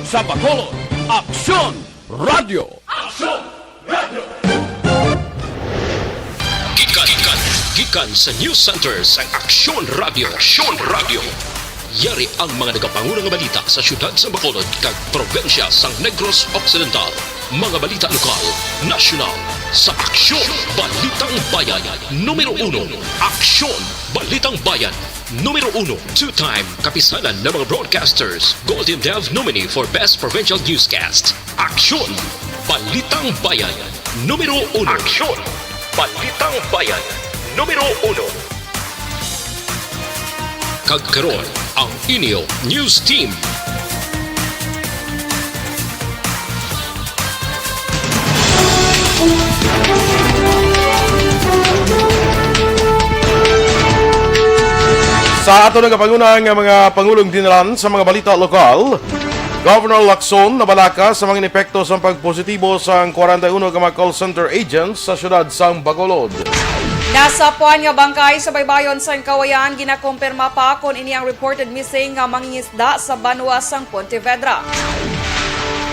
sa Bacolod, Aksyon Radio. Aksyon Radio! Gikan sa News Center sa Aksyon Radio. Aksyon Radio. Yari ang mga nagapangunang balita sa syudad sa Bacolod kag probensya sang Negros Occidental. Mga balita lokal, nasyonal, sa Aksyon Balitang Bayan. Numero 1, Aksyon Balitang Bayan. Numero 1, two-time kapisanan ng mga broadcasters, Golden Dove nominee for Best Provincial Newscast. Aksyon Balitang Bayan. Numero 1. Aksyon Balitang Bayan. Numero 1. Kagkaroon ang inyo News Team. Sa ato nagapangunang mga Pangulong dinalan sa mga balita lokal, Governor Lacson nabalaka sa mga inepekto sa pagpositibo sa 41 ka mga call center agents sa syudad sang Bacolod. Nasa puan nga bangkay sa baybayon sa Kawayan, ginakumpirma pa kung ini ang reported missing nga mangingisda sa Banwa sang Pontevedra.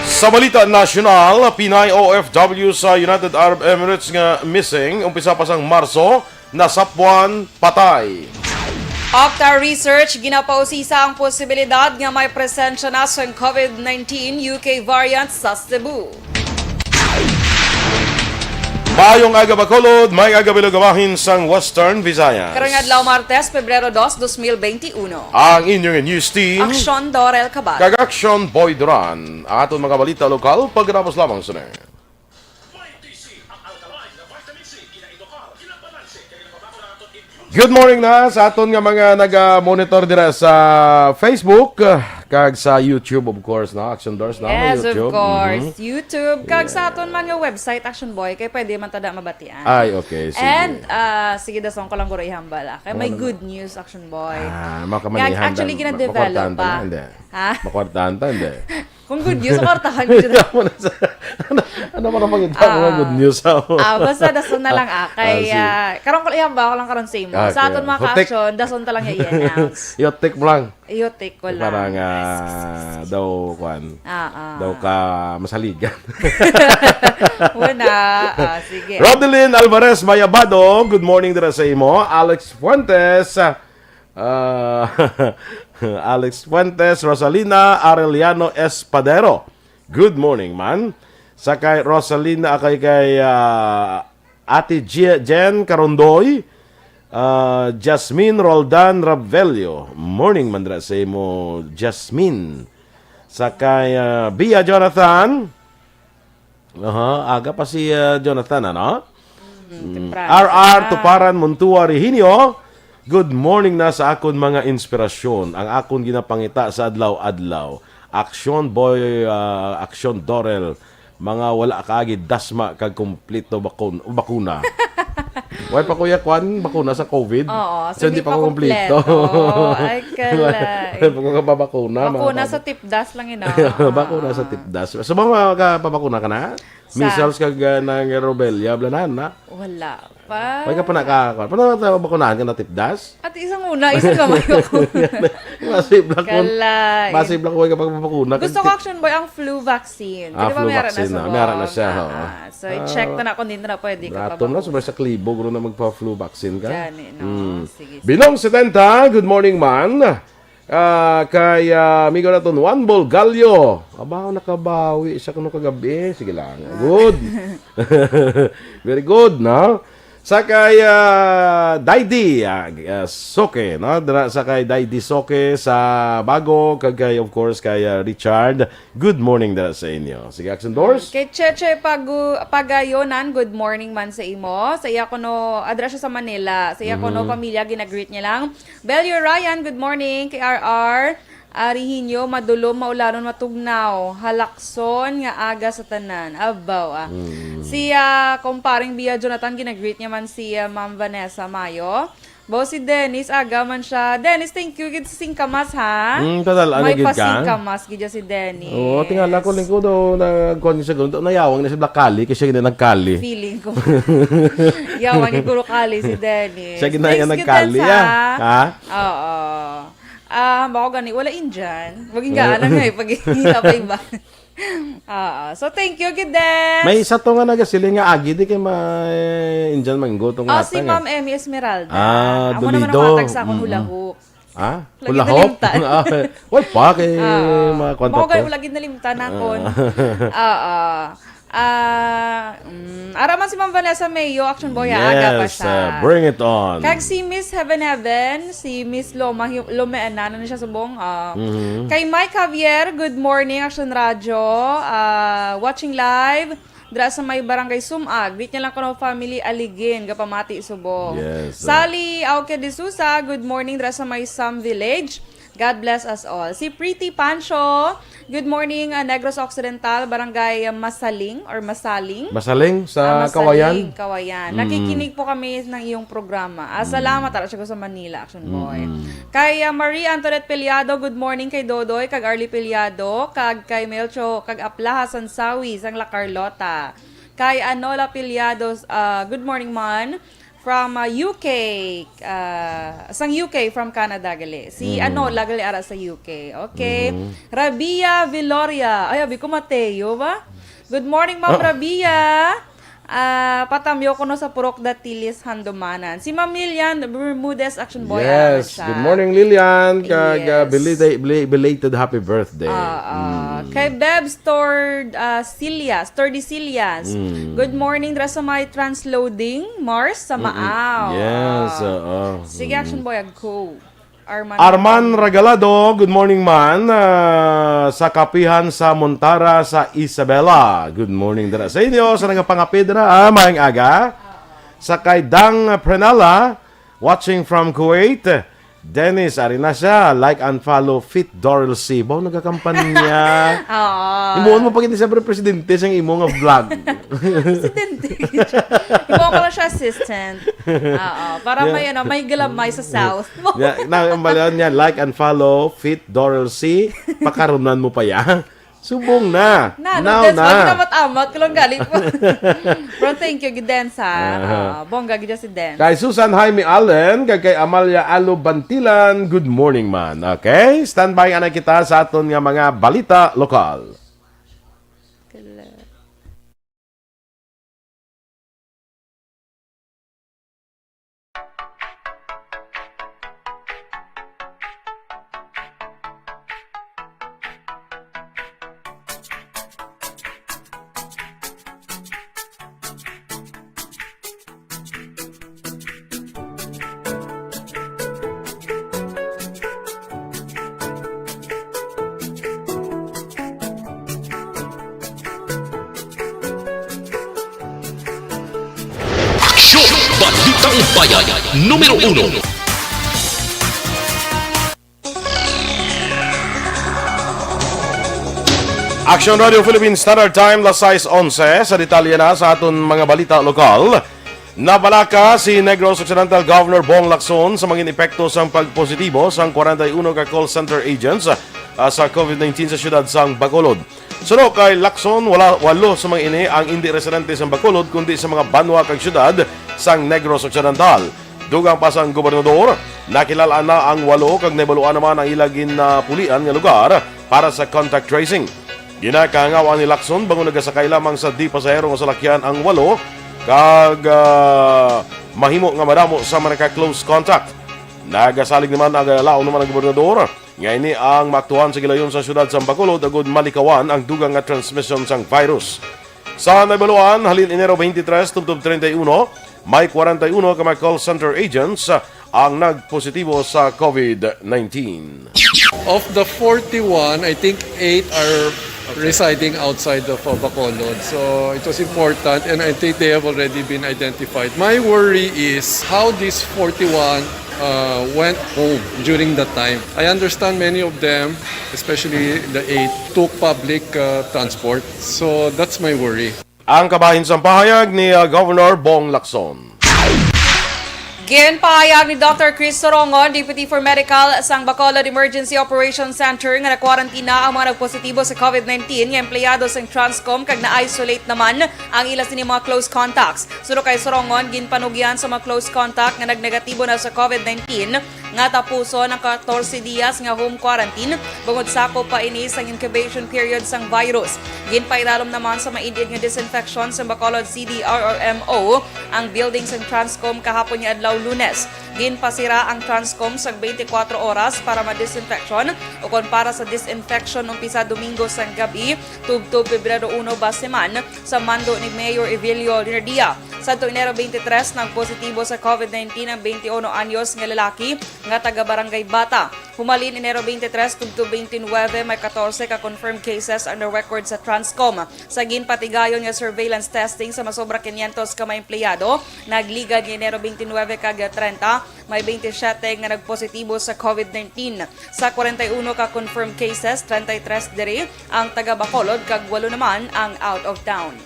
Sa balita nasyonal, Pinay OFW sa United Arab Emirates nga missing, umpisa pa sang Marso, nasapwan patay. Octa Research ginapausisa ang posibilidad nga may presensya na sa COVID-19 UK variant sa Cebu. Mayong aga Bacolod, may aga bilugawahin sang Western Visayas. Karong adlaw Martes, Pebrero 2, 2021. Ang inyong news team, Aksyon Dorel Kabat. kag Aksyon Boy Duran. Aton mga balita lokal, pagkatapos lamang sa Good morning na sa aton nga mga nag-monitor dira sa Facebook kag sa YouTube of course na Action Doors na Yes, YouTube. of course. YouTube. Kag sa aton man nga website, Action Boy, kay pwede man tada mabatian. Ay, okay. Sige. And, sige dasong ko lang guro ihambal. Kay may good news, Action Boy. Makamanihan. Actually, gina-develop pa. Hindi. Ha? Makwartahan ta, hindi. Kung good news, akartahan ko dyan. Ano mo na pagkita mga good news? Basta dason na lang kay karong ko ihamba ko lang karon sa imo. Okay. Sa aton mga ka-action, dason ta lang i-announce. Yotik mo lang. Iyotik ko lang. Parang daw kwan. Daw ka masaligan. Wala. Sige. Rodelyn Alvarez Mayabado, good morning dira sa imo. Alex Fuentes, Alex Fuentes, Rosalina Arellano Espadero. Good morning, man. Sa kay Rosalina, kay Ate Jen Carondoy, Jasmine Roldan Ravelio. Morning, mandra sa imo, Jasmine. Sa kay Bia Jonathan. Aga pa si Jonathan, ano? RR Tuparan Montua Rehinio. Good morning na sa akon mga inspirasyon. Ang akon ginapangita sa adlaw-adlaw. Aksyon Boy, Aksyon Dorel. Mga wala kaagid dasma kag kompleto bakuna. Why pa kuya kwan bakuna sa COVID? Oo, so hindi pa kompleto. Ay kalay. Bakuna sa tipdas lang ina. Bakuna sa tipdas. So mga papakuna ka na? Measles kag ng rubella blanan na? Wala pa. May ka pa nakakon. Paano tayo bakunahan ka na tipdas? At isang gamay ako. Masib lang ko. Kalay. Masib lang ko ka pagpapakuna. Gusto ko, Action Boy, ang flu vaccine. Flu vaccine na. Meron na siya. So, i-check na ako din na pwede ka pa. Rato na, sobrang sa klibo. Guro na magpa-flu vaccine ka. Yan, no. Sige. Binong 70, good morning man. Kay amigo na to, Juan Bolgalyo. Abaw, nakabawi siya kung kagabi. Sige lang. Good. Very good, no? Sa kay Daidi Soke, no? Sa kay Daidi Soke sa Bago, kay of course kay Richard. Good morning dara sa inyo. Sige, Action Doors. Kay Cheche Pagayonan, good morning man sa imo. Sa iya ko no, address siya sa Manila. Sa iya ko no, pamilya, ginagreet niya lang. Belio Ryan, good morning. Kay RR. Arihinyo, madulom, maularon, matugnaw. Halakson, nga aga sa tanan. Abaw, Si kumparing Bia Jonathan, ginagreet niya man si Ma'am Vanessa Mayo. Bo si Dennis, aga man siya. Dennis, thank you. Gid sa singkamas, ha? May pasingkamas, gid si Dennis. Oo, tingala ko lingko daw nagkuhan niya siya ganun. Nayawang na siya Kali, kasi siya nagkali. Feeling ko. Yawang yung Kali si Dennis. Siya ginaya nagkali, ha? Oo. Bako gani, wala Indian. Maging gaanan nga pag hinapay ba. So thank you, Giden. May isa to nga nagasili nga agi, di kay Indian mango to nga. Si Ma'am Emmy Esmeralda. Amo naman Dulido. ang matag sa akong hula hoop. Hula hoop? Wala pa kay mga kwanta Bako to. gani, lagi nalimtan akon. Araman si Ma'am Vanessa Mayo, Action Boy, aga pa siya. Bring it on. Kag si Miss Heaven, si Miss Lomeana, na siya subong. Kay Mike Javier, good morning, Action Radio. Watching live. Dra sa may barangay Sumag. Greet niya lang ko ng family Aligin, kapamati subong. Yes. Sally Auke de Sousa, good morning, dra sa may Sam Village. God bless us all. Si Pretty Pancho, good morning, Negros Occidental, Barangay Masaling or Masaling. Masaling sa Masaling, Kawayan. Kawayan. Nakikinig po kami ng iyong programa. Salamat talaga siya ko sa Manila, Action Boy. Kay Marie Antoinette Peliado, good morning kay Dodoy, kag Arlie Peliado, kag kay Melcho, kag Aplaha Sansawi, sang La Carlota. Kay Anola Peliado, good morning man. From UK, sang UK from Canada gali. Si lagali ara sa UK. Okay. Rabia Viloria. Ay, abi ko Mateo ba? Good morning, Ma'am Rabia. Patamyo ko no sa Purok Datilis Handumanan. Si Ma'am Lilian Bermudez, Action Boy. Yes. Good morning, Lilian. Kag belated happy birthday. Kay Beb Sturdy Cilias. Good morning, dra sa may transloading Mars sa Maaw. Yes. Sige, Action Boy, go. Arman Regalado, good morning man. Sa kapihan sa Montara sa Isabela. Good morning dira sa inyo. Sa nagapangapid na maayong aga. Sa kay Dang Prenala, watching from Kuwait. Dennis, ari na siya. Like and follow Fit Dorel C. Baw nagakampanya. Imuon mo pag hindi siya presidente siyang imo nga vlog. Presidente. Imuon ko lang siya assistant. Para may galamay sa South. Naambalayan niya, like and follow Fit Dorel C. Pakarunan mo pa yan. Subong na. Now na. Wag na matamat. Kulong galing po. Bro, thank you, Giden, sa bongga gida si Den. Kay Susan Jaime Allen, kay Amalia Alo Bantilan, good morning man. Okay? Standby na kita sa aton nga mga balita lokal. Aksyon! Balitang Bayan, Numero 1. Aksyon Radio Philippine Standard Time, las 6:11. Sa detalye na sa aton mga balita lokal. Nabalaka si Negros Occidental Governor Bong Lacson sa mga epekto sang pagpositibo sang 41 ka call center agents sa COVID-19 sa syudad sang Bacolod. Suno kay Lacson, walo sa mga ini ang hindi residente sa Bacolod kundi sa mga banwa kag syudad sang Negros Occidental. Dugang pa sang gobernador, nakilala na ang walo kag nabaluan naman ang ilagin na pulian nga lugar para sa contact tracing. Ginakangawaan ni Lacson bango nagasakay lamang sa di pasahero nga salakyan ang walo kag mahimo nga madamo sa mga close contact. Nagasalig naman ang laon naman ang gobernador nga ini ang maktuhan sa gilayon sa syudad sa Bacolod agud malikawan ang dugang nga transmission sang virus. Sa nabaluan halin Enero 23 tungtod 31, may 41 ka mga call center agents ang nagpositibo sa COVID-19. Of the 41, I think 8 are residing outside of Bacolod. So it was important and I think they have already been identified. My worry is how these 41 went home during that time. I understand many of them, especially the 8, took public transport. So that's my worry. Ang kabahin sa pahayag ni Governor Bong Lacson. Ginpahayag ni Dr. Chris Sorongon, Deputy for Medical sang Bacolod Emergency Operations Center nga nakwarantina ang mga nagpositibo sa COVID-19 nga empleyado sang Transcom kag na-isolate naman ang ilas ni mga close contacts. Suno kay Sorongon, ginpanugyan sa mga close contact nga nagnegatibo na sa COVID-19 nga tapuso ng 14 dias nga home quarantine bungod sakop pa ini sang incubation period sang virus. Ginpaidalom naman sa maidig nga disinfection sa Bacolod CDRRMO ang building sang Transcom kahapon nga adlaw Lunes. Ginpasira ang Transcom sa 24 oras para ma-disinfection o kon para sa disinfection umpisa Domingo sang gabi tubtob Pebrero 1 baseman sa mando ni Mayor Evelio Linerdia. Sa Enero 23 nang positibo sa COVID-19 ang 21 anyos nga lalaki nga taga Barangay Bata. Humalin Enero 23 tubtob 29 may 14 ka confirmed cases under record sa Transcom. Sa ginpatigayon nga surveillance testing sa masobra 500 ka mga empleyado, nagligad ni Enero 29 kag 30 may 27 nga nagpositibo sa COVID-19. Sa 41 ka confirmed cases, 33 diri ang taga Bacolod kag 8 naman ang out of town.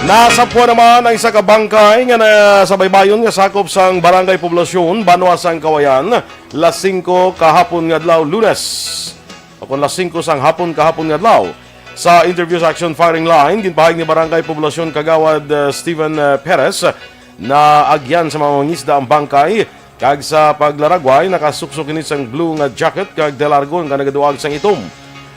Nasapwa naman ang isa ka bangkay nga sa baybayon nga sakop sang barangay poblasyon Banwa sang Kawayan, las 5 kahapon nga adlaw Lunes. O kung las 5 sang hapon kahapon nga adlaw. Sa interview sa Aksyon firing line, ginpahayag ni barangay poblasyon kagawad Steven Perez na agyan sa mga mangisda ang bangkay kag sa paglaragway nakasuksok ini sang blue nga jacket kag delargon nga nagaduag sang itom.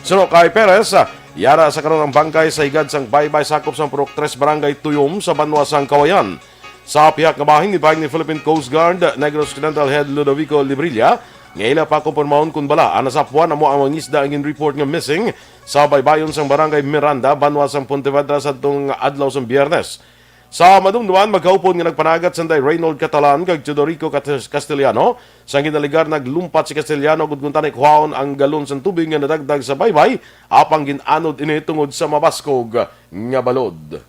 Suno kay Perez, yara sa karon ang bangkay sa higad sang baybay sakop sang Purok 3 Barangay Tuyom sa Banwa sang Kawayan. Sa piyak nga bahin ipahayag ni Philippine Coast Guard Negros Occidental Head Ludovico Librilla nga ila pa kumpirmahon kun bala anasapwan amo ang mangisda ang report nga missing sa baybayon sang Barangay Miranda Banwa sang Pontevedra sadtong adlaw sang Biyernes. Sa madumduman magkaupon nga nagpanagat sanday Reynold Catalan kag Teodorico Castellano sang ginaligar naglumpat si Castellano gud kuntanay kuhaon ang galon sang tubig nga nadagdag sa baybay apang ginanod ini tungod sa mabaskog nga balod.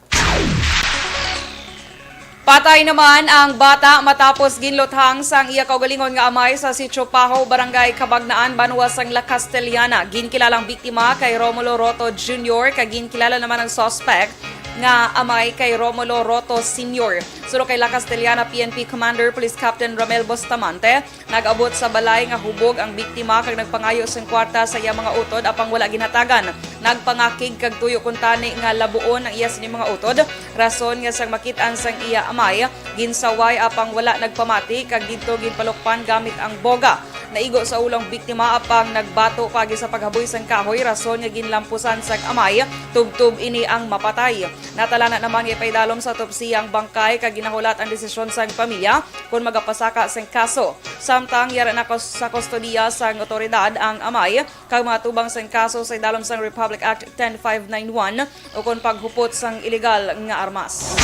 Patay naman ang bata matapos ginluthang sang iya kaugalingon nga amay sa Sitio Paho, Barangay Kabagnaan, Banwa sang La Castellana. Ginkilalang biktima kay Romulo Roto Jr. kag ginkilala naman ang suspect nga amay kay Romulo Roto Sr. Suro kay La Castellana PNP Commander Police Captain Romel Bustamante, nag-abot sa balay nga hubog ang biktima kag nagpangayo sang kwarta sa iya mga utod apang wala ginhatagan. Nagpangakig kag tuyo kuntani nga labuon ang iya sini mga utod. Rason nga sang makit-an sang iya amay, ginsaway apang wala nagpamati kag didto ginpalukpan gamit ang boga. Naigo sa ulang biktima apang nagbato pagi sa paghaboy sang kahoy, rason nga ginlampusan sang amay, tubtub ini ang mapatay. Natalana naman nga paidalom sa autopsiya ang bangkay kag ginahulat ang desisyon sang pamilya kung magapasaka sang kaso. Samtang yara na sa kustodiya sang otoridad ang amay kag mga tubang sang kaso sa idalom sang Republic Act 10591 o kung paghupot sang ilegal nga armas.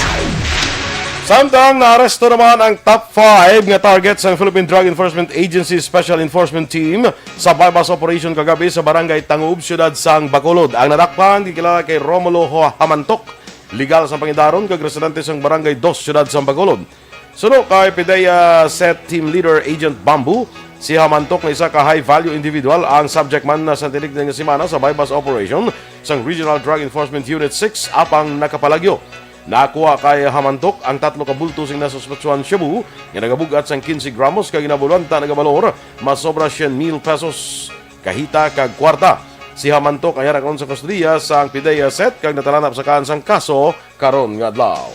Samtang naaresto naman ang top 5 nga target sa Philippine Drug Enforcement Agency Special Enforcement Team sa bypass operation kagabi sa Barangay Tangub, Siyudad sang Bacolod. Ang nadakpan gikilala kay Romulo Hamantok, legal sa pangidaron kag residente sang Barangay 2, Siyudad sang Bacolod. Suno kay PDEA Set Team Leader Agent Bamboo, si Hamantok na isa ka high-value individual ang subject man na sa tinig nga semana sa bypass operation sang Regional Drug Enforcement Unit 6 apang nakapalagyo. Nakuha kay Hamantok ang 3 ka bulto sing nasuspetsuhan shabu nga nagabugat sang 15 gramos kag ginabulanta nagabalor masobra 100,000 pesos kahita kag kwarta. Si Hamantok ay karon sa kustodiya sa PDEA Set kag natalanap sa kansang kaso karon nga adlaw.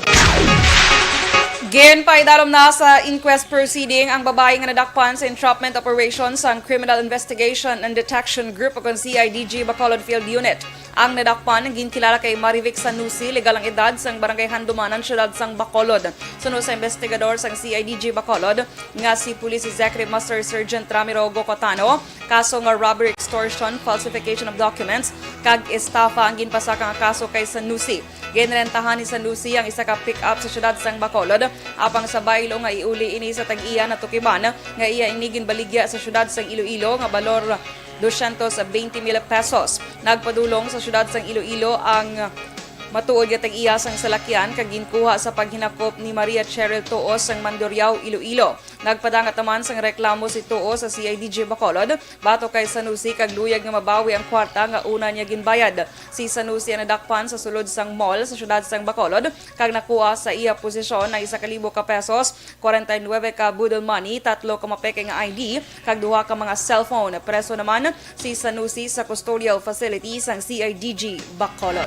Ginpaidalom na sa inquest proceeding ang babae nga nadakpan sa entrapment operations sa Criminal Investigation and Detection Group o CIDG Bacolod Field Unit. Ang nadakpan ginkilala kay Marivic Sanusi, legal ang edad sang Barangay Handumanan, Siyudad sang Bacolod. Suno sa investigador sang CIDG Bacolod nga si Police Executive Master Sergeant Ramiro Gocotano, kaso nga robbery, extortion, falsification of documents kag estafa ang ginpasaka nga kaso kay Sanusi. Ginrentahan ni Sanusi ang isa ka pick-up sa Siyudad sang Bacolod apang sa baylo nga iuli ini sa tag-iya na tukiban nga iya inigin baligya sa Siyudad sang Iloilo nga balor 220,000 pesos. Nagpadulong sa Siyudad sang Iloilo ang matuod nga tag-iya sang salakyan kag ginkuha sa paghinakop ni Maria Cheryl Tuos sang Mandurriao, Iloilo. Nagpadangat naman sang reklamo si Tuos sa CIDG Bacolod bato kay Sanusi kag luyag nga mabawi ang kwarta nga una niya ginbayad. Si Sanusi ang nadakpan sa sulod sang mall sa Siyudad sang Bacolod kag nakuha sa iya posisyon na 1,000 ka pesos, 49 ka budol money, 3 ka mapeke nga ID kag 2 ka mga cellphone. Preso naman si Sanusi sa custodial facility sang CIDG Bacolod.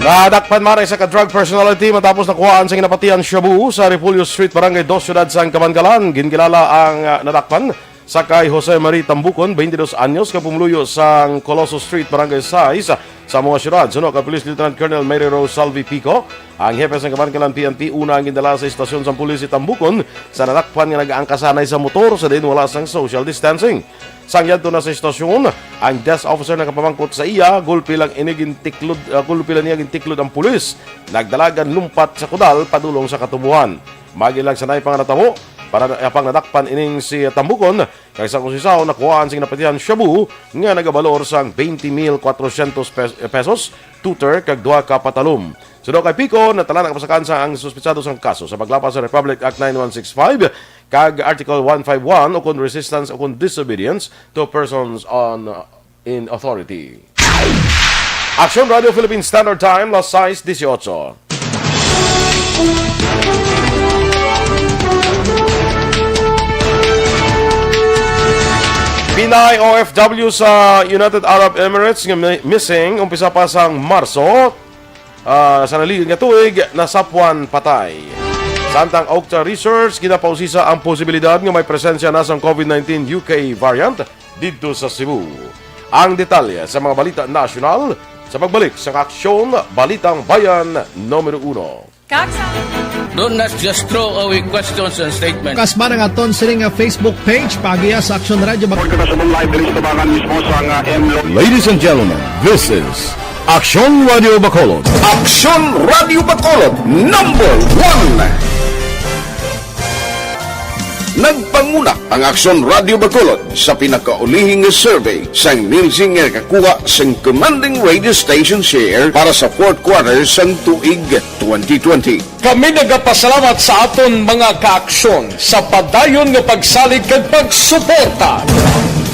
Nadakpan maray sa ka-drug personality matapos nakuhaan sa ginapatian Shabu sa Repulyo Street, Barangay 2, Syudad San Kabangalan. Gingilala ang nadakpan sa kay Jose Marie Tambukon, 22 anyos, kapumuluyo sa Coloso Street, Barangay 6 sa mga syudad. Sunod kay Police Lieutenant Colonel Mary Rose Salvi Pico, ang hepe sa Kabangalan PNP, una ang gindala sa istasyon sa pulis si Tambukon sa nadakpan nga nag-aangkasanay sa motor sa din wala sang social distancing. Sangyad to na sa istasyon, ang desk officer na kapamangkot sa iya, gulpi lang iniging tiklod ang pulis. Nagdalagan lumpat sa kudal, padulong sa katubuhan. Magilang sanay pang natamo, para pang nadakpan ining si Tambukon, kaysa kung sisaw, nakuhaan sing napatihan Shabu, nga nagabalor sang 20,400 pesos, tutor, kag duha ka patalom. Sudo kay Pico, natala na kapasakan sa ang suspitsado sang kaso sa paglapas sa Republic Act 9165, kag Article 151 o kung resistance o kung disobedience to persons in authority. Aksyon Radio Philippine Standard Time, las 6:18. Pinay OFW sa United Arab Emirates nga missing umpisa pa sang Marso sa naligid nga tuig na sapwan patay. Samtang Okta Research ginapausisa ang posibilidad nga may presensya na sa COVID-19 UK variant dito sa Cebu. Ang detalye sa mga balita nasyonal sa pagbalik sa Aksyon Balitang Bayan Numero 1. Don't just throw away questions and statements. Kasbarang aton siling nga Facebook page pagiya sa Aksyon Radio. Ladies and gentlemen, this is Aksyon Radio Bacolod. Aksyon Radio Bacolod number 1. Nagpanguna ang Aksyon Radio Bacolod sa pinakaulihing survey sang Nielsen nga kakuha sang commanding radio station share para sa fourth quarter sang tuig 2020. Kami nagapasalamat sa aton mga kaaksyon sa padayon nga pagsalig kag pagsuporta.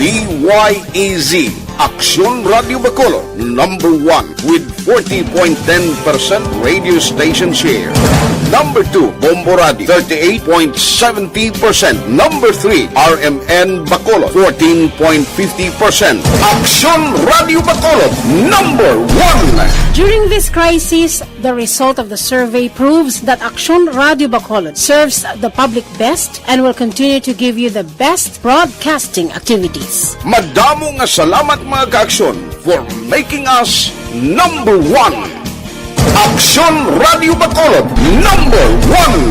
DYEZ Aksyon Radio Bacolod number 1 with 40.10% radio station share. Number 2, Bombo Radio, 38.70%. Number 3, RMN Bacolod, 14.50%. Aksyon Radio Bacolod, number 1. During this crisis, the result of the survey proves that Aksyon Radio Bacolod serves the public best and will continue to give you the best broadcasting activities. Madamo nga salamat mga kaaksyon for making us number 1. Aksyon Radio Bacolod number 1.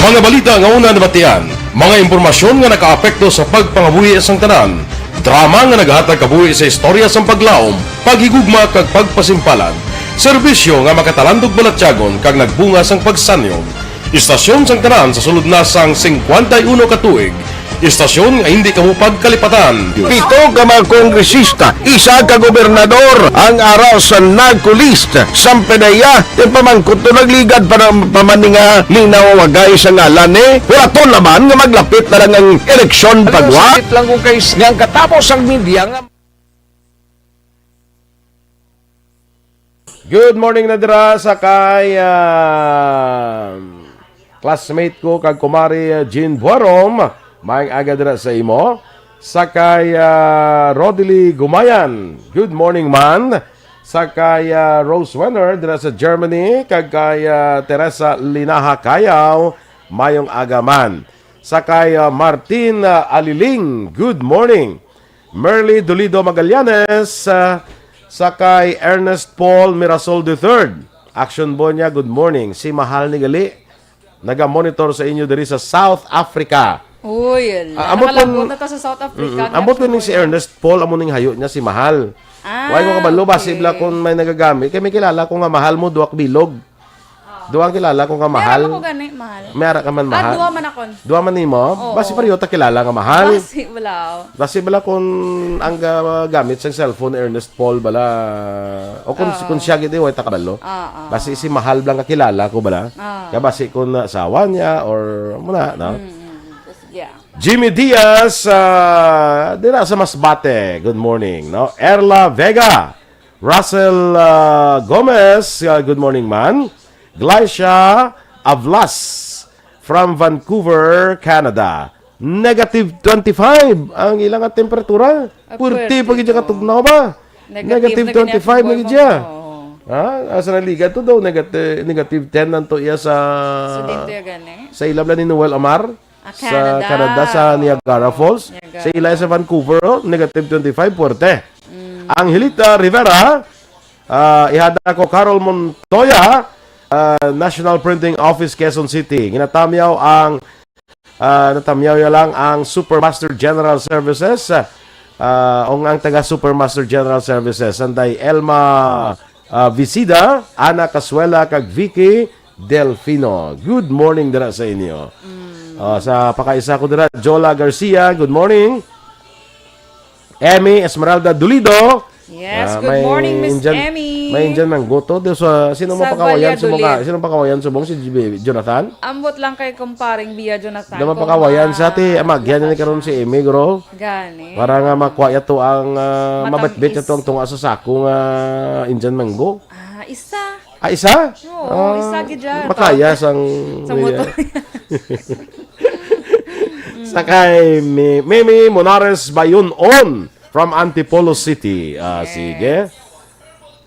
Mga balita nga una nabatian, mga impormasyon nga nakaapekto sa pagpangabuhi sang tanan, drama nga naghatag kabuhi sa istorya sang paglaom, paghigugma kag pagpasimpalan, serbisyo nga makatalandog balatyagon kag nagbunga sang pagsanyog, istasyon sang tanan sa sulod na sang 51 katuig, istasyon nga hindi kamupag kalipatan. 7 ka mga kongresista, 1 ka gobernador ang araw sa nagkulist sang pedaya at pamangkot to nagligad para pamaninga linaw wagay sa ngalan wala to naman nga maglapit na lang ang eleksyon pagwa. Sakit lang kung kayo nga katapos ang media nga Good morning na dira sa kay classmate ko kag kumari Jean Buarom. Maayong aga dira sa imo. Sa kay Rodely Gumayan. Good morning man. Sa kay Rose Wenner dira sa Germany. Kag kay Teresa Linaha Kayaw. Mayong aga man. Sa kay Martin Aliling. Good morning. Merly Dolido Magallanes. Sa kay Ernest Paul Mirasol III. Action Bonya, good morning. Si Mahal ni Gali. Naga-monitor sa inyo diri sa South Africa. Uy, Ambot nakalabot na to sa South Africa. Ambot ko si Ernest Paul, amo ning hayo niya si Mahal. Why ko kabalo, basibla kung may nagagamit. Kaya may kilala ko nga Mahal mo, duwak bilog. Duwang kilala ko nga Mahal. Meron ako gani, Mahal. Meron ka man Mahal. Duwa man akon. Duwa man nimo? Oo. Basi pareho ta kilala nga Mahal. Basi, wala. Basi bala kung ang gamit sa cellphone Ernest Paul bala o kung siya gid way ta kabalo. Basi si Mahal lang kakilala ko bala. Kaya basi kung asawa niya or muna no. Yeah. Jimmy Diaz dira sa Masbate. Good morning, no. Erla Vega. Russell Gomez, good morning man. Glycia Avlas from Vancouver, Canada. Negative 25 ang ilang at temperatura. Purti pag idya katugnaw ba? Negative 25 na idya. Asa na liga to daw negative 10 nanto iya sa sa ilam ni Noel Amar sa Canada sa Niagara Falls. Sa ilay sa Vancouver negative 25 puerte. Ang Hilita Rivera ihada ko Carol Montoya, National Printing Office, Quezon City. Ginatamyaw ang natamyaw lang ang Supermaster General Services o ang taga Supermaster General Services anday Elma Visida, Ana Casuela kag Vicky Delfino. Good morning dira sa inyo. Sa pakaisa ko dira Jola Garcia, good morning. Emmy Esmeralda Dulido. Yes, good morning, Miss Emmy. May Indian man goto. Sino mo pakawayan subong? Sino pakawayan subong si Jonathan? Ambot lang kay kumparing Bia Jonathan. Dama pakawayan sa ati amagyan ni karon si Emmy gro. Gani. Para nga makuha to ang mabitbit to ang tunga sa sako nga Indian mango. Isa. Isa? Oo, isa gid dyan. Makaya sang sa motor. Sakay Mimi Monares Bayan on from Antipolo City. Sige.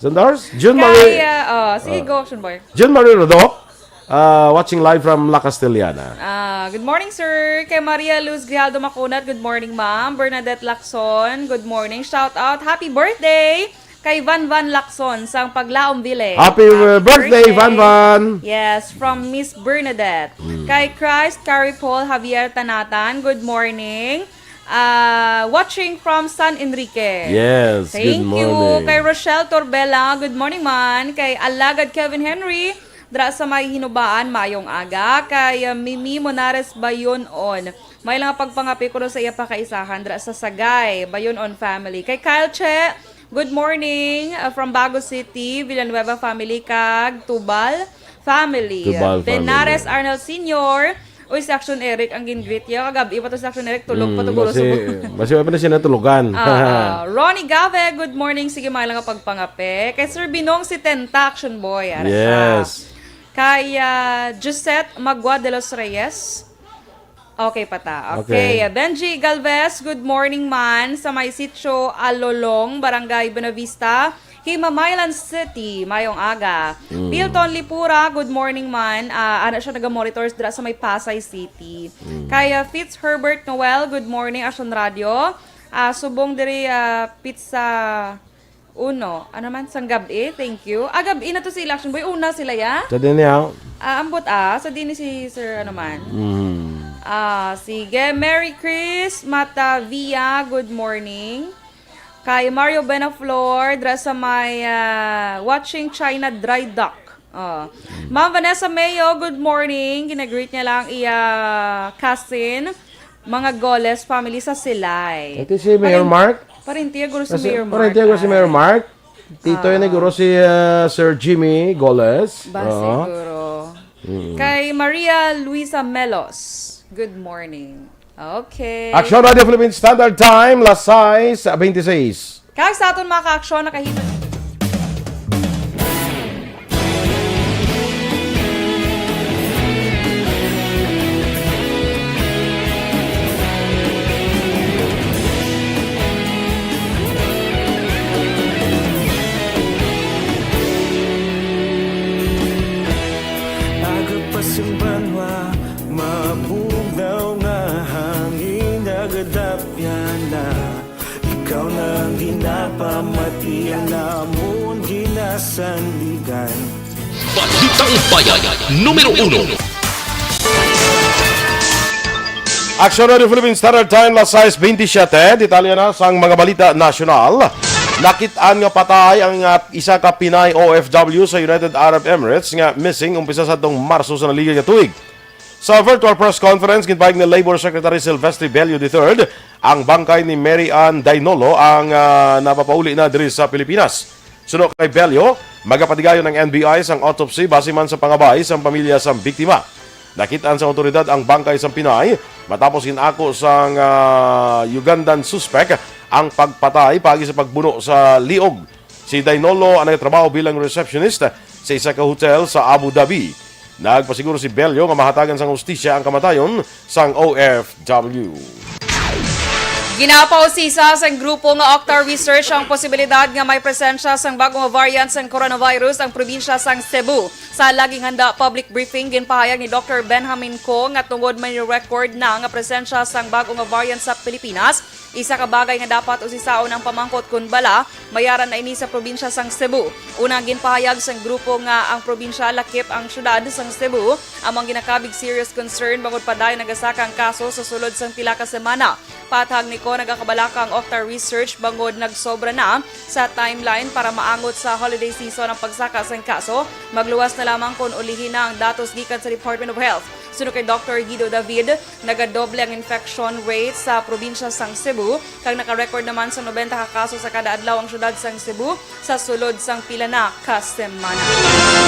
Sandars? June Marie. Sige, go, Action Boy. June Marie Rodok, watching live from La Castellana. Good morning, sir. Kay Maria Luz Grijaldo Macunat, good morning, ma'am. Bernadette Lacson, good morning. Shout out, happy birthday kay Van Lacson sang Paglaom Ville. Happy birthday, Van. Yes, from Miss Bernadette. Kay Christ Carrie Paul Javier Tanatan, good morning. Watching from San Enrique. Yes, thank good morning. You. Kay Rochelle Torbella, good morning man. Kay Alagad Kevin Henry, dra sa may hinubaan, mayong aga. Kay Mimi Monares Bayon on. May lang pagpangapi ko sa iya pa kaisahan, dra sa Sagay, Bayon on family. Kay Kyle Che, good morning from Bago City, Villanueva family, kag Tubal family. Tenares Arnold Sr., uy, si Aksyon Eric ang gin-greet niya. Kagabi pa to si Aksyon Eric, tulog pa to guro subong. Basi pa na siya natulugan. Ronnie Gave, good morning. Sige, may lang pagpangape. Kay Sir Binong si Tenta, Action Boy. Yes. Kay Josette Magua de los Reyes. Okay pa ta. Okay. Benji Galvez, good morning man. Sa may sitio Alolong, Barangay Buenavista, Himamaylan City, mayong aga. Pilton Lipura, good morning man. Ano siya naga-monitors dira sa may Pasay City. Kaya Fitz Herbert Noel, good morning, Action Radio. Subong diri Pizza Uno. Ano man, sang gabi, thank you. Gabi na to si Action Boy. Una sila ya. Sa din niya. Ambot sa din si Sir ano man. Sige. Merry Chris Matavia, good morning. Kay Mario Benaflor, dra sa may watching China Dry Dock. Ma'am Vanessa Mayo, good morning. Ginagreet niya lang cousin, mga Goles family sa Silay. Ito si Mayor Mark. Parintiya guro si Mayor Mark. Parintiya guro si Mayor Mark. Tito yan guro si Sir Jimmy Goles. Siguro. Kay Maria Luisa Melos, good morning. Okay. Aksyon Radio Philippines Standard Time, last size, 26. Kaya sa aton mga ka-aksyon, nakahito. Agapasumbanwa, mabugaw nga hangin agadapyan na. Ikaw nang ginapamatian namon ginasandigan. Balitang Bayan, Numero 1. Aksyon Radio Philippines Standard Time, last size 27. Detalye na sang mga balita nasyonal. Nakitaan nga patay ang isa ka Pinay OFW sa United Arab Emirates nga missing umpisa sa tong Marso sa naligay nga tuig. Sa virtual press conference, ginpahig ni Labor Secretary Silvestre Bello III, ang bangkay ni Mary Ann Dainolo ang napapauli na diri sa Pilipinas. Sunod kay Bello, magapatigayon ng NBI sang autopsy base man sa pangabay sa pamilya sa biktima. Nakitaan sa otoridad ang bangkay sa Pinay matapos ginako sang Ugandan suspect ang pagpatay pagi sa pagbuno sa liog. Si Dainolo ang nagtrabaho bilang receptionist sa isa ka hotel sa Abu Dhabi. Nagpasiguro si Bello nga mahatagan sang hustisya ang kamatayon sang OFW. Ginapausisa sa grupo nga Octar Research ang posibilidad nga may presensya sang bagong variant sang coronavirus ang probinsya sang Cebu. Sa laging handa public briefing, ginpahayag ni Dr. Benjamin Co nga tungod may record na nga presensya sang bagong variant sa Pilipinas. Isa ka bagay nga dapat usisaon ang pamangkot kun bala, mayaran na ini sa probinsya sang Cebu. Unang ginpahayag sang grupo nga ang probinsya lakip ang syudad sang Cebu, amang ginakabig serious concern bangod paday nagasakang kaso sa sulod sang pila ka semana. Patag ni Ko nagakabalaka ang Octar Research bangod nagsobra na sa timeline para maangot sa holiday season ang pagsaka sang kaso. Magluwas na lamang kung ulihin na ang datos gikan sa Department of Health. Sunod kay Dr. Guido David, nagadoble ang infection rate sa probinsya sang Cebu, kag naka-record naman sa 90 ka kaso sa kada adlaw ang syudad sang Cebu sa sulod sang pila na ka semana.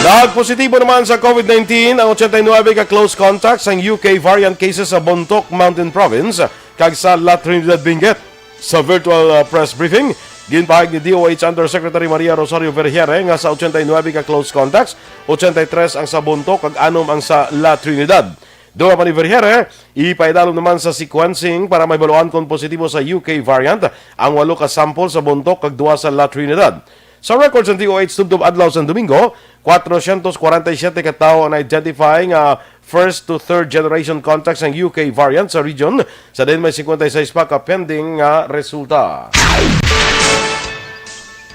Nagpositibo naman sa COVID-19 ang 89 ka close contacts ang UK variant cases sa Bontoc Mountain Province kag sa La Trinidad Benguet. Sa virtual press briefing, ginpahayag ni DOH Undersecretary Maria Rosario Vergere nga sa 89 ka close contacts, 83 ang sa Bontoc kag 6 ang sa La Trinidad. Doon pa ni Vergere, ipaidalom naman sa sequencing para may baluan kung positibo sa UK variant ang 8 ka sample sa Bontoc kag 2 sa La Trinidad. Sa records ng DOH tubtob adlaw sa Domingo, 447 ka tawo ang identifying first to third generation contacts ng UK variant sa region. Sa din may 56 pa ka pending resulta.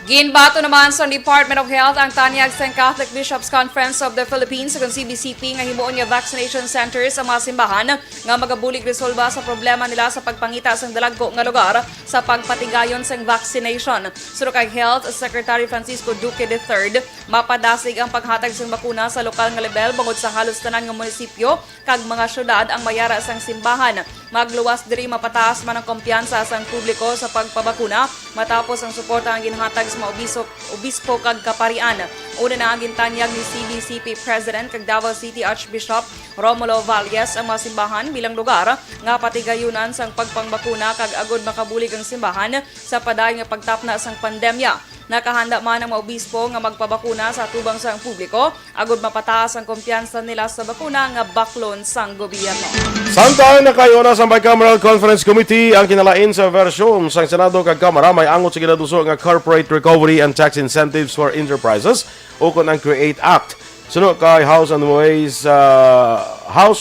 Ginbato naman sa Department of Health ang tanyag sa Catholic Bishops Conference of the Philippines sa CBCP nga himuon nga vaccination centers sa mga simbahan nga magabulig resolba sa problema nila sa pagpangita sa dalagko nga lugar sa pagpatigayon sa vaccination. Suro kay Health Secretary Francisco Duque III, mapadasig ang paghatag sa bakuna sa lokal nga level bangod sa halos tanan nga munisipyo kag mga syudad ang mayara sang simbahan. Magluwas diri mapataas man ang kumpiyansa sa publiko sa pagpabakuna matapos ang suporta ang ginhatag sa mga obispo kag kaparian. Una na ang gintanyag ni CBCP President kag Davao City Archbishop Romulo Valles ang mga simbahan bilang lugar nga patigayunan sang pagpangbakuna kag agod makabulig ang simbahan sa paday nga pagtapna sang pandemya. Nakahanda man ang mga obispo nga magpabakuna sa tubang sang publiko, agod mapataas ang kumpiyansa nila sa bakuna nga baklon sang gobyerno. Samtang nakayo na sa Bicameral Conference Committee ang kinalain sa versyon sang Senado kag Kamara may angot sa ginaduso nga Corporate Recovery and Tax Incentives for Enterprises o kon ang CREATE Act. Sunod kay House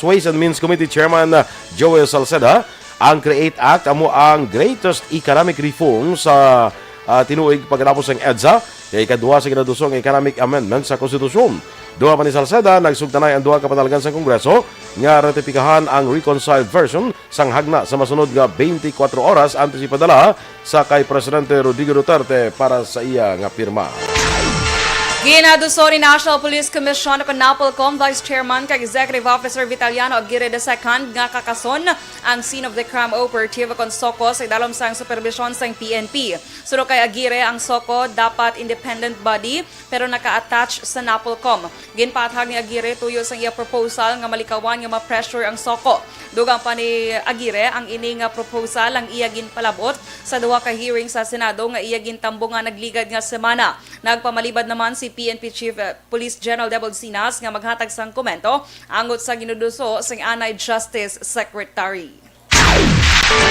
Ways and Means Committee Chairman Joel Salceda, ang CREATE Act amo ang greatest economic reform sa tinuig pagkatapos ng EDSA kay kadua sa ginadusong economic amendment sa konstitusyon. Duha pa ni Salceda, nagsugtanay ang duha ka patalagan sa Kongreso nga ratipikahan ang reconciled version sang hagna sa masunod nga 24 oras antes ipadala sa kay Presidente Rodrigo Duterte para sa iya nga pirma. Ginaduso ni National Police Commission o NAPOLCOM Vice Chairman kag Executive Officer Vitaliano Aguirre II nga kakason ang scene of the crime operative kon Soko sa idalom sang supervision sang PNP. Suro kay Aguirre ang Soko dapat independent body pero naka-attach sa NAPOLCOM. Ginpaathag ni Aguirre tuyo sang iya proposal nga malikawan nga ma-pressure ang Soko. Dugang pa ni Aguirre ang ini nga proposal ang iya ginpalabot sa duha ka hearing sa Senado nga iya gintambo nga nagligad nga semana. Nagpamalibad naman si PNP Chief Police General Debol Sinas nga maghatag sang komento angot sa ginuduso sang Anay Justice Secretary.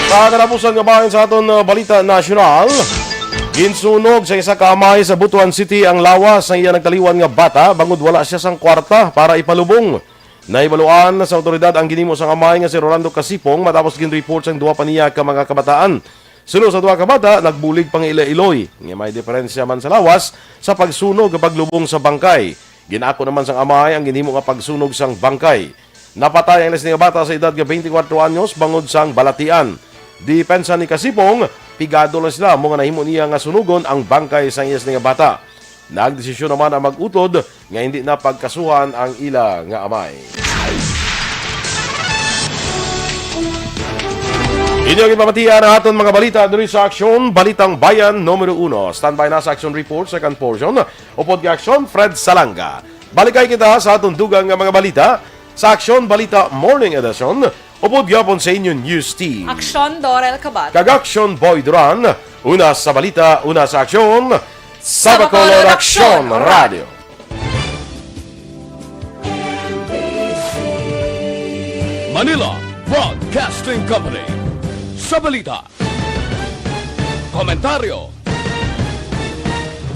Sa katapusan nga bayan sa aton balita nasyonal, ginsunog sa isa ka amay sa Butuan City ang lawas ng iya nagtaliwan nga bata bangod wala siya sang kwarta para ipalubong. Naibaluan sa otoridad ang ginimo sang amay nga si Rolando Casipong matapos gin-report sang duha pa niya ka mga kabataan. Sunod sa duha ka bata, nagbulig pang iloy. Nga may diferensya man sa lawas sa pagsunog kapag lubong sa bangkay. Ginako naman sang amay ang ginhimo nga pagsunog sang bangkay. Napatay ang nga bata sa edad nga 24 anyos bangod sang balatian. Depensa ni Kasipong, pigado lang sila mga nahimo niya nga sunugon ang bangkay sang nga bata. Nagdesisyon naman ang mag-utod nga hindi na pagkasuhan ang ila nga amay. Inyong ipamatiya na aton mga balita diri sa Aksyon, Balitang Bayan, Numero 1. Standby na sa Aksyon Report, second portion. Upod ka Aksyon, Fred Salanga. Balikay kita sa aton dugang nga mga balita sa Aksyon Balita Morning Edition. Upod yapon sa inyong news team. Aksyon Dorel Kabat. Kag Aksyon Boy Duran. Una sa balita, una sa Aksyon. Sa Bacolod Aksyon Radio. Manila Broadcasting Company. Sa balita, komentaryo,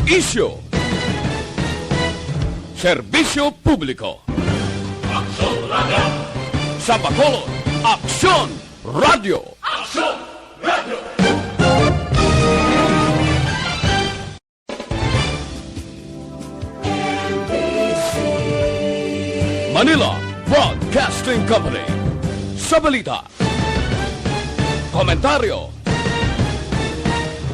isyu, serbisyo publiko. Aksyon Radio. Sa Bacolod, Aksyon Radio. Aksyon Radio. Manila Broadcasting Company. Sa balita, komentaryo,